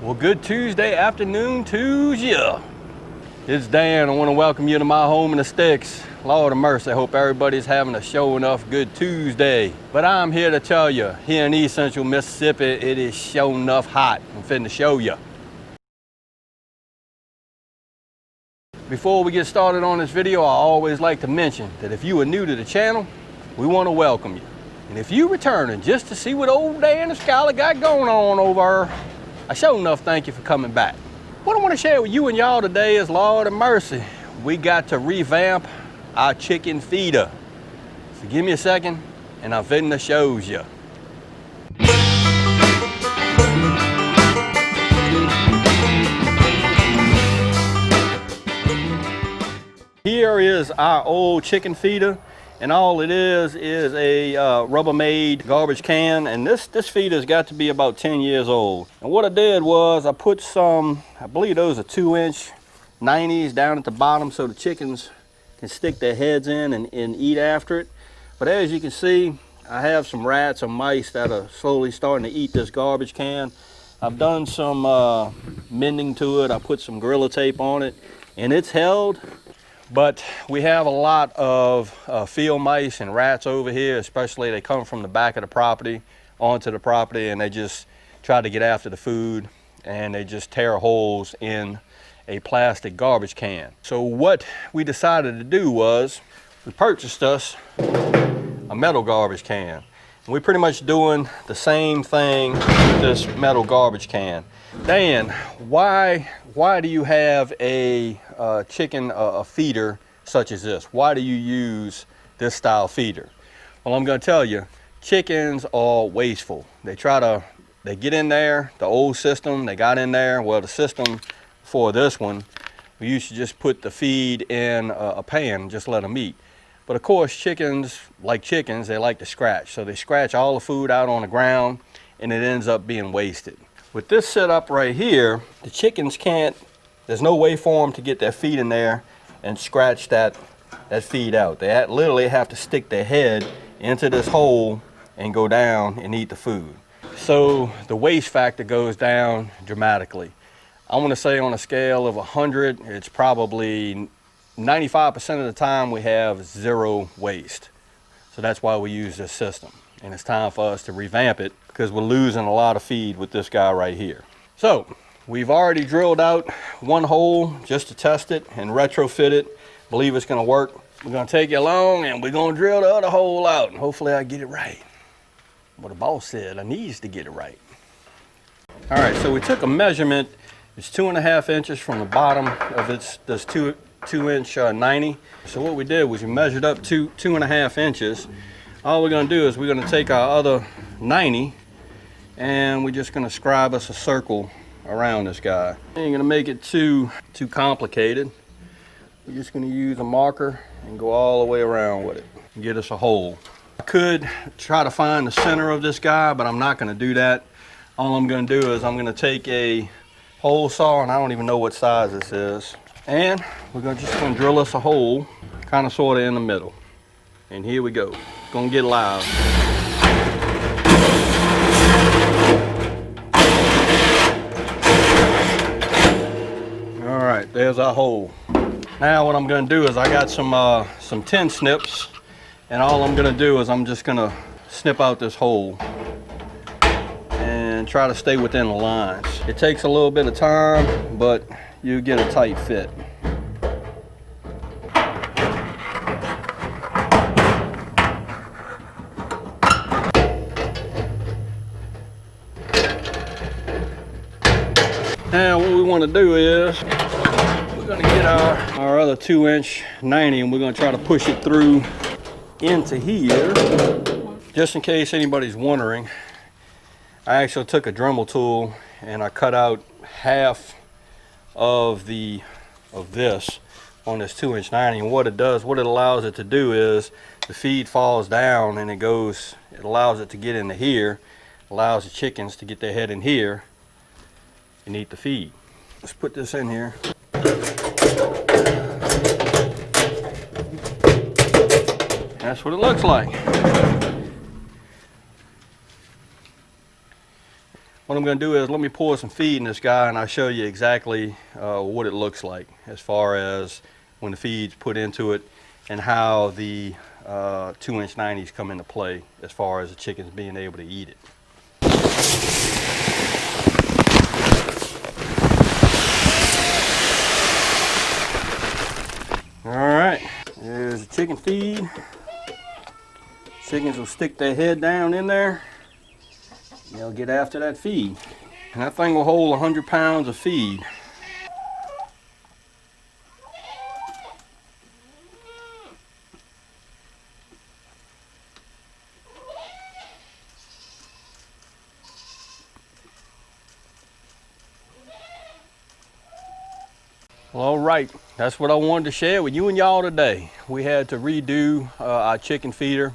Well, good Tuesday afternoon to you. It's Dan. I want to welcome you to my home in the sticks. Lord of mercy, I hope everybody's having a show enough good Tuesday. But I'm here to tell you, here in East Central Mississippi, it is show enough hot. I'm finna show you. Before we get started on this video, I always like to mention that if you are new to the channel, we want to welcome you. And if you returning just to see what old Dan and Skylar got going on over there, I sure enough thank you for coming back. What I want to share with you and y'all today is, Lord of mercy, we got to revamp our chicken feeder. So give me a second and I'm finna show you. Here is our old chicken feeder, and all it is a Rubbermaid garbage can, and this feeder's got to be about 10 years old. And what I did was I put some, I believe those are 2-inch 90s down at the bottom so the chickens can stick their heads in and eat after it. But as you can see, I have some rats or mice that are slowly starting to eat this garbage can. I've done some mending to it. I put some Gorilla Tape on it, and it's held. But we have a lot of field mice and rats over here, especially they come from the back of the property onto the property, and they just try to get after the food, and they just tear holes in a plastic garbage can. So what we decided to do was we purchased us a metal garbage can. And we're pretty much doing the same thing with this metal garbage can. Dan, why do you have a chicken feeder such as this? Why do you use this style feeder? Well, I'm going to tell you, chickens are wasteful. They get in there, the old system, they got in there. Well, the system for this one, we used to just put the feed in a pan and just let them eat. But of course, chickens, like chickens, they like to scratch. So they scratch all the food out on the ground and it ends up being wasted. With this setup right here, the chickens there's no way for them to get their feet in there and scratch that feed out. They literally have to stick their head into this hole and go down and eat the food. So the waste factor goes down dramatically. I want to say on a scale of 100, it's probably 95% of the time we have zero waste. So that's why we use this system. And it's time for us to revamp it because we're losing a lot of feed with this guy right here. So we've already drilled out one hole just to test it and retrofit it. Believe it's going to work. We're going to take you along and we're going to drill the other hole out, and hopefully I get it right. What the boss said, I needs to get it right. All right, so we took a measurement. It's 2.5 inches from the bottom of this 2-inch 90. So what we did was we measured up 2.5 inches. All we're going to do is we're going to take our other 90 and we're just going to scribe us a circle around this guy. Ain't going to make it too complicated. We're just going to use a marker and go all the way around with it and get us a hole. I could try to find the center of this guy, but I'm not going to do that. All I'm going to do is I'm going to take a hole saw, and I don't even know what size this is, and we're just going to drill us a hole kind of sort of in the middle. And here we go. It's going to get loud. All right, there's our hole. Now what I'm going to do is I got some tin snips, and all I'm going to do is I'm just going to snip out this hole and try to stay within the lines. It takes a little bit of time, but you get a tight fit. Now what we want to do is we're going to get our other 2-inch 90 and we're going to try to push it through into here. Just in case anybody's wondering, I actually took a Dremel tool and I cut out half of this on this 2-inch 90, and what it allows it to do is the feed falls down and it allows it to get into here, allows the chickens to get their head in here and eat the feed. Let's put this in here. That's what it looks like. What I'm going to do is let me pour some feed in this guy and I'll show you exactly what it looks like as far as when the feed's put into it and how the 2-inch 90s come into play as far as the chickens being able to eat it. Alright, there's the chicken feed. Chickens will stick their head down in there. They'll get after that feed. And that thing will hold 100 pounds of feed. Well, all right, that's what I wanted to share with you and y'all today. We had to redo our chicken feeder.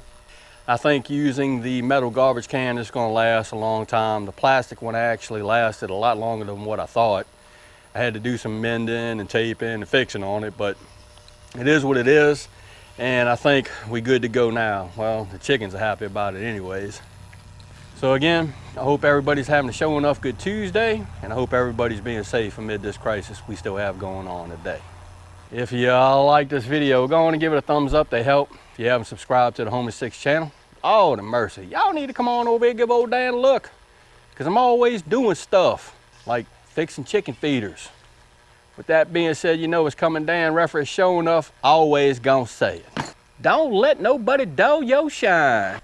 I think using the metal garbage can is going to last a long time. The plastic one actually lasted a lot longer than what I thought. I had to do some mending and taping and fixing on it, but it is what it is. And I think we're good to go now. Well, the chickens are happy about it anyways. So again, I hope everybody's having a show enough good Tuesday, and I hope everybody's being safe amid this crisis we still have going on today. If y'all like this video, go on and give it a thumbs up. They help. If you haven't subscribed to the Home of Six channel, oh, the mercy. Y'all need to come on over here and give old Dan a look, because I'm always doing stuff like fixing chicken feeders. With that being said, you know it's coming Dan reference show enough, always gonna say it. Don't let nobody dull your shine.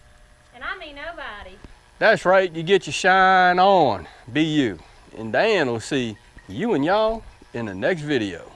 And I mean nobody. That's right, you get your shine on. Be you. And Dan will see you and y'all in the next video.